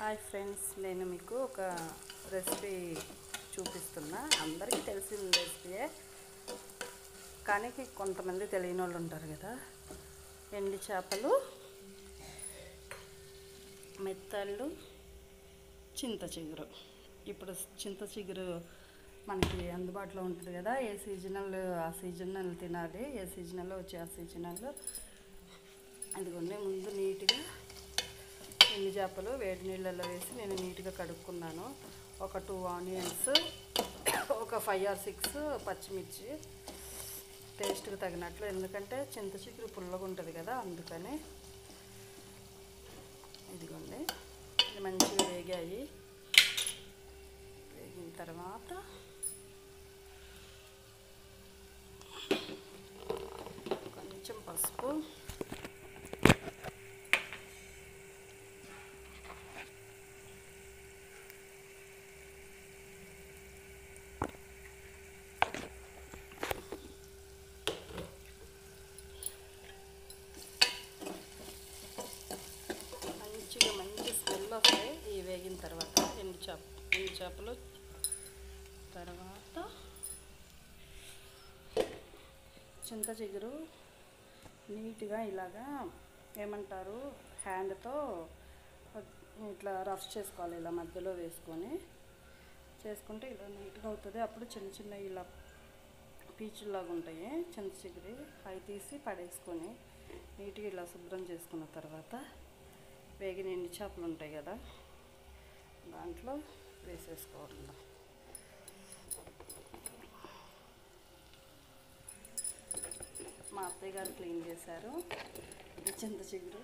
Hi friends, నేను మీకు ఒక రెసిపీ చూపిస్తున్నా. అందరికీ తెలిసిన రెసిపీయే, కానీ కొంతమంది తెలియని వాళ్ళు ఉంటారు కదా. ఎండి చేపలు, మెత్తళ్ళు, చింత చిగురు. ఇప్పుడు చింత చిగురు మనకి అందుబాటులో ఉంటుంది కదా. ఏ సీజనల్ ఆ సీజనల్ తినాలి, ఏ సీజనల్లో వచ్చే ఆ సీజనల్లో. అందుకని ముందు నీట్గా ఎండు చేపలు వేడి నీళ్ళల్లో వేసి నేను నీట్గా కడుక్కున్నాను. ఒక 2 ఆనియన్స్, ఒక 5 or 6 పచ్చిమిర్చి టేస్ట్కి తగినట్లు, ఎందుకంటే చింత చిగురు పుల్లగా ఉంటుంది కదా, అందుకని. ఇదిగోండి, ఇది మంచిగా వేగాయి. వేగిన తర్వాత కొంచెం పసుపు, మంచి స్మెల్ వస్తాయి ఈ వేగిన తర్వాత. ఎండు చేపలు తర్వాత చింత చిగురు నీట్గా ఇలాగా ఏమంటారు, హ్యాండ్తో ఇట్లా రఫ్ చేసుకోవాలి. ఇలా మధ్యలో చేసుకుంటే ఇలా నీట్గా అవుతుంది. అప్పుడు చిన్న చిన్న ఇలా పీచుల్లాగా ఉంటాయి చింత చిగురి, అవి తీసి పడేసుకొని నీట్గా ఇలా శుభ్రం చేసుకున్న తర్వాత వేగిన ఎండు చేపలు ఉంటాయి కదా, దాంట్లో వేసేసుకోవాలి. మా అత్తయ్య గారు క్లీన్ చేశారు ఈ చింత చిగురు.